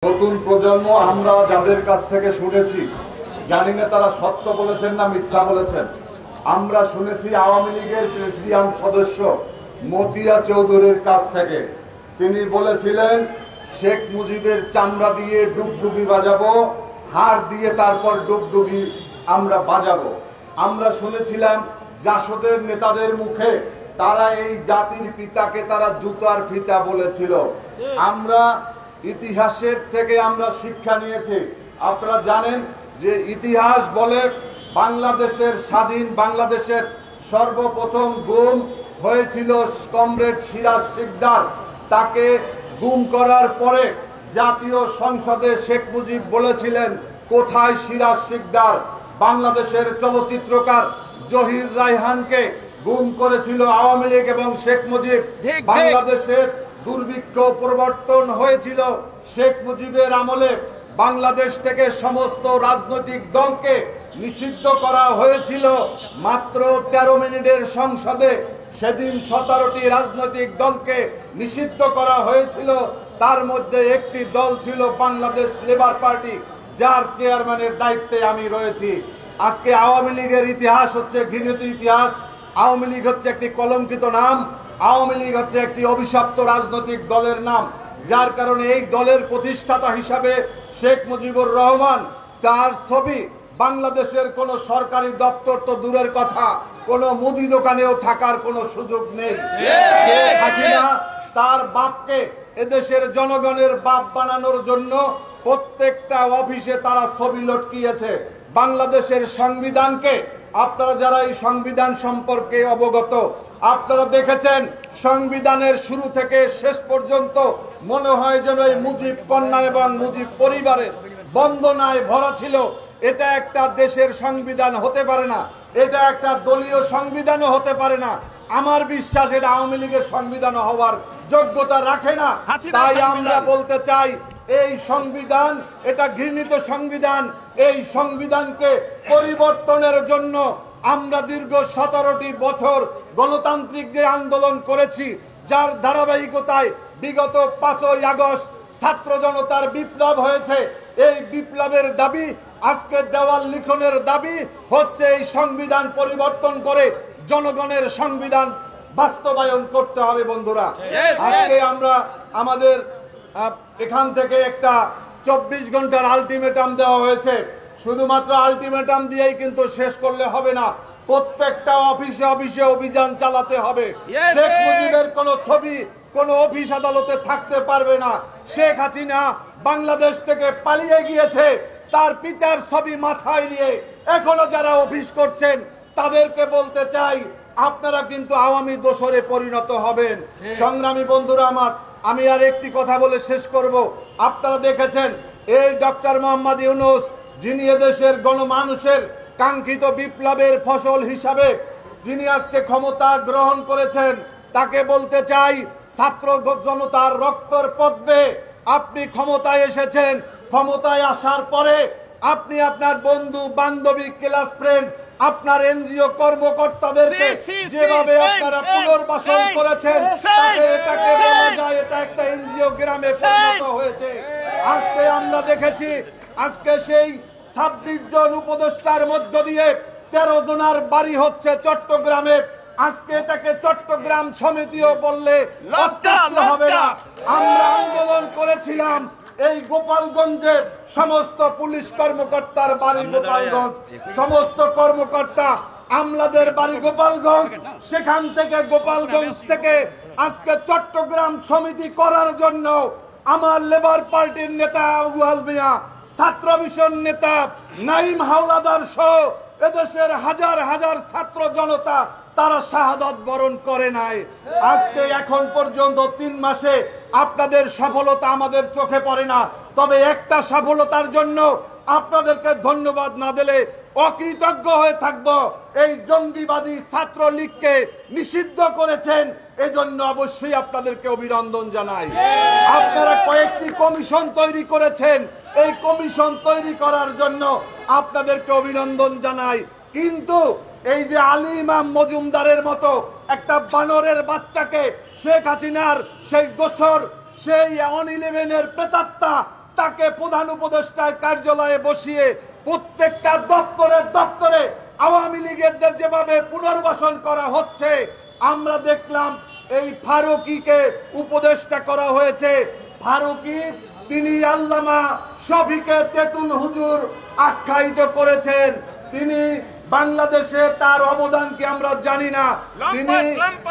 নতুন প্রজন্ম আমরা যাদের কাছ থেকে শুনেছি, জানি না তারা সত্য বলেছেন না মিথ্যা বলেছেন। আমরা শুনেছি আওয়ামী লীগের প্রেসিডিয়াম সদস্য মতিয়া চৌধুরীর কাছ থেকে। তিনি বলেছিলেন শেখ মুজিবের চামড়া দিয়ে ডুগডুগি বাজাবো, হাড় দিয়ে তারপর ডুগডুগি আমরা বাজাবো। আমরা শুনেছিলাম জাসদের নেতাদের মুখে তারা এই জাতির পিতাকে তারা জুতার ফিতা বলেছিল। আমরা ইতিহাসের থেকে আমরা শিক্ষা নিয়েছি। আপনারা জানেন যে ইতিহাস বলে বাংলাদেশের স্বাধীন বাংলাদেশের সর্বপ্রথম গুম হয়েছিল কমরেড সিরাজ শিকদার। তাকে গুম করার পরে জাতীয় সংসদে শেখ মুজিব বলেছিলেন, কোথায় সিরাজ শিকদার? বাংলাদেশের চলচ্চিত্রকার জহির রায়হানকে গুম করেছিল আওয়ামী লীগ এবং শেখ মুজিব। বাংলাদেশের দুর্ভিক্ষ প্রবর্তন হয়েছিল শেখ মুজিবের আমলে। বাংলাদেশ থেকে সমস্ত রাজনৈতিক দলকে নিষিদ্ধ করা হয়েছিল মাত্র 13 মিনিটের সংসদে। সেদিন 17টি রাজনৈতিক দলকে নিষিদ্ধ করা হয়েছিল। তার মধ্যে একটি দল ছিল বাংলাদেশ লেবার পার্টি, যার চেয়ারম্যানের দায়িত্বে আমি রয়েছি। আজকে আওয়ামী লীগের ইতিহাস হচ্ছে ঘৃণিত ইতিহাস। আওয়ামী লীগ হচ্ছে একটি কলঙ্কিত নাম। আওয়ামী লীগ হচ্ছে একটি অভিশপ্ত রাজনৈতিক দলের নাম, যার কারণে এই দলের প্রতিষ্ঠাতা হিসাবে শেখ মুজিবুর রহমান, তার ছবি বাংলাদেশের কোনো সরকারি দপ্তর তো দূরের কথা, কোনো মুদি দোকানেও থাকার কোনো সুযোগ নেই। শেখ হাসিনা তার বাপকে এদেশের জনগণের বাপ বানানোর জন্য প্রত্যেকটা অফিসে তারা ছবি লটকিয়েছে। বাংলাদেশের সংবিধানকে, আপনারা যারা এই সংবিধান সম্পর্কে অবগত, আপনারা দেখেছেন সংবিধানের শুরু থেকে শেষ পর্যন্ত মনে হয় যেন এই মুজিব কন্যা এবং মুজিব পরিবারের বন্দনায় ভরা ছিল। এটা একটা দেশের সংবিধান হতে পারে না, এটা একটা দলীয় সংবিধানও হতে পারে না। আমার বিশ্বাস এটা আওয়ামী লীগের সংবিধান হওয়ার যোগ্যতা রাখে না। তাই আমরা বলতে চাই এই সংবিধান এটা ঘৃণিত সংবিধান। এই সংবিধানকে পরিবর্তনের জন্য আমরা দীর্ঘ 17টি বছর গণতান্ত্রিক যে আন্দোলন করেছি, যার ধারাবাহিকতায় বিগত 5ই আগস্ট ছাত্র জনতার বিপ্লব হয়েছে। এই বিপ্লবের দাবি, আজকে দেওয়াল লিখনের দাবি হচ্ছে এই সংবিধান পরিবর্তন করে জনগণের সংবিধান বাস্তবায়ন করতে হবে। বন্ধুরা, আজকে আমরা আমাদের এখান থেকে একটা 24 ঘন্টার আলটিমেটাম দেওয়া হয়েছে। শুধুমাত্র আলটিমেটাম দিয়েই কিন্তু শেষ করলে হবে না, প্রত্যেকটা অফিসে অফিসে অভিযান চালাতে হবে। শেখ মুজিবের কোনো ছবি কোনো অফিস আদালতে থাকতে পারবে না। শেখ হাসিনা বাংলাদেশ থেকে পালিয়ে গিয়েছে, তার পিতার ছবি মাথায় নিয়ে এখনো যারা অফিস করছেন তাদেরকে বলতে চাই, আপনারা কিন্তু আওয়ামী দোসরে পরিণত হবেন। সংগ্রামী বন্ধুরা আমার, আমি আর একটি কথা বলে শেষ করব। আপনারা দেখেছেন এই ডক্টর মোহাম্মদ ইউনূস, যিনি এদেশের গণমানুষের কাঙ্ক্ষিত বিপ্লবের ফসল হিসাবে যিনি আজকে ক্ষমতা গ্রহণ করেছেন, তাকে বলতে চাই, ছাত্র জনতার রক্তর পদ্মে আপনি ক্ষমতায় এসেছেন। ক্ষমতায় আসার পরে আপনি আপনার বন্ধু বান্ধবী ক্লাস ফ্রেন্ড আপনার এনজিও কর্মকর্তাদেরকে যেভাবে আপনারা পুনর্বাসন করেছেন, এটাকে বলা যায় এটা একটা এনজিও গ্রামে পরিণত হয়েছে। আজকে আমরা দেখেছি, আজকে সেই 26 জন উপদেষ্টার মধ্য দিয়ে 13 জনের বাড়ি হচ্ছে চট্টগ্রামে। আজকে এটাকে চট্টগ্রাম সমিতিও বললে লজ্জা হবে না। আমরা আন্দোলন করেছিলাম এই গোপালগঞ্জের সমস্ত পুলিশ কর্মকর্তার বাড়ি গোপালগঞ্জ, সমস্ত কর্মকর্তা আমলাদের বাড়ি গোপালগঞ্জ। সেখান থেকে গোপালগঞ্জ থেকে আজকে চট্টগ্রাম সমিতি করার জন্য আমার লেবার পার্টির নেতা আবুল মিয়া, ছাত্র মিশন নেতা নাইম হাওলাদার সহ এদেশের হাজার হাজার ছাত্র জনতা তারা শাহাদাত বরণ করে নাই। আজকে এখন পর্যন্ত 3 মাসে আপনাদের সফলতা আমাদের চোখে পড়ে না। তবে একটা সফলতার জন্য আপনাদেরকে ধন্যবাদ না দিলে অকৃতজ্ঞ হয়ে থাকব। এই জঙ্গিবাদী ছাত্র লীগকে নিষিদ্ধ করেছেন, এজন্য অবশ্যই আপনাদেরকে অভিনন্দন জানাই। আপনারা কয়েকটি কমিশন তৈরি করেছেন, এই কমিশন তৈরি করার জন্য আপনাদেরকে অভিনন্দন জানাই। কিন্তু এই যে আলী ইমাম মজুমদারের মতো একটা বানরের বাচ্চাকে শেখ হাসিনার সেই দোসর, সেই 11-এর প্রেতাত্মা তাকে প্রধান উপদেষ্টার কার্যালয়ে বসিয়ে প্রত্যেকটা দপ্তরে আওয়ামী লীগেরদের যেভাবে পুনর্বাসন করা হচ্ছে, আমরা দেখলাম এই ফারুকীকে উপদেষ্টা করা হয়েছে। ফারুকী তিনি আল্লামা শফিকে তেতুল হুজুর আখ্যায়িত করেছেন। তিনি বাংলাদেশে তার অবদানকে আমরা জানি না। তিনি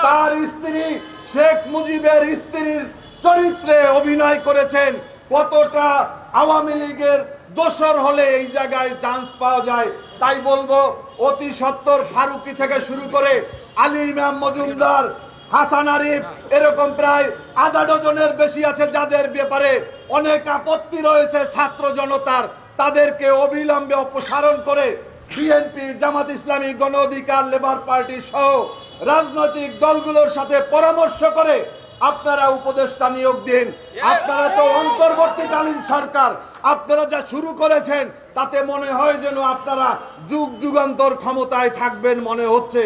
তার স্ত্রী শেখ মুজিবের স্ত্রীর চরিত্রে অভিনয় করেছেন। কতটা আওয়ামী লীগের দোসর হলে এই জায়গায় চান্স পাওয়া যায়। তাই বলবো অতি সত্বর ফারুকী থেকে শুরু করে আলী ইমাম মজুমদার, হাসান আরিফ, এরকম প্রায় আধা ডজনের বেশি আছে যাদের ব্যাপারে অনেক আপত্তি রয়েছে ছাত্র জনতার, তাদেরকে অবিলম্বে অপসারণ করে বিএনপি, জামাত ইসলামী, গণ অধিকার, লেবার পার্টি সহ রাজনৈতিক দলগুলোর সাথে পরামর্শ করে আপনারা উপদেষ্টা নিয়োগ দিন। আপনারা তো অন্তর্বর্তীকালীন সরকার, আপনারা যা শুরু করেছেন তাতে মনে হয় যেন আপনারা যুগ যুগান্তর ক্ষমতায় থাকবেন মনে হচ্ছে।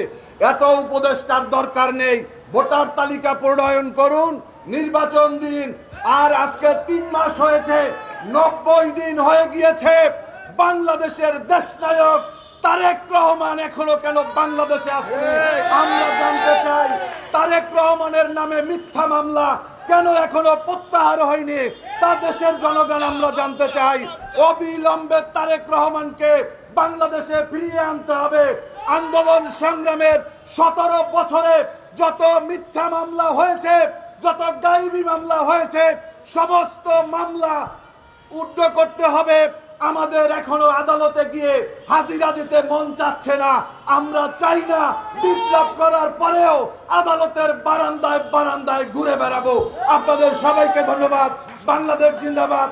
এত উপদেষ্টার দরকার নেই। ভোটার তালিকা প্রণয়ন করুন, নির্বাচন দিন। আর আজকে 3 মাস হয়েছে, 90 দিন হয়ে গিয়েছে। বাংলাদেশের দেশনায়ক তারেক রহমান এখনো কেন বাংলাদেশে আসেনি আমরা জানতে চাই। তারেক রহমানের নামে মিথ্যা মামলা কেন এখনো প্রত্যাহার হয়নি তা দেশের জনগণ আমরা জানতে চাই। অবিলম্বে তারেক রহমানকে বাংলাদেশে ফিরিয়ে আনতে হবে। আন্দোলন সংগ্রামের 17 বছরে যত মিথ্যা মামলা হয়েছে, যত গায়েবী মামলা হয়েছে, সমস্ত মামলা উদ্ধার করতে হবে। আমাদের এখনো আদালতে গিয়ে হাজিরা দিতে মন চাচ্ছে না। আমরা চাই না বিপ্লব করার পরেও আদালতের বারান্দায় ঘুরে বেড়াবো। আপনাদের সবাইকে ধন্যবাদ। বাংলাদেশ জিন্দাবাদ।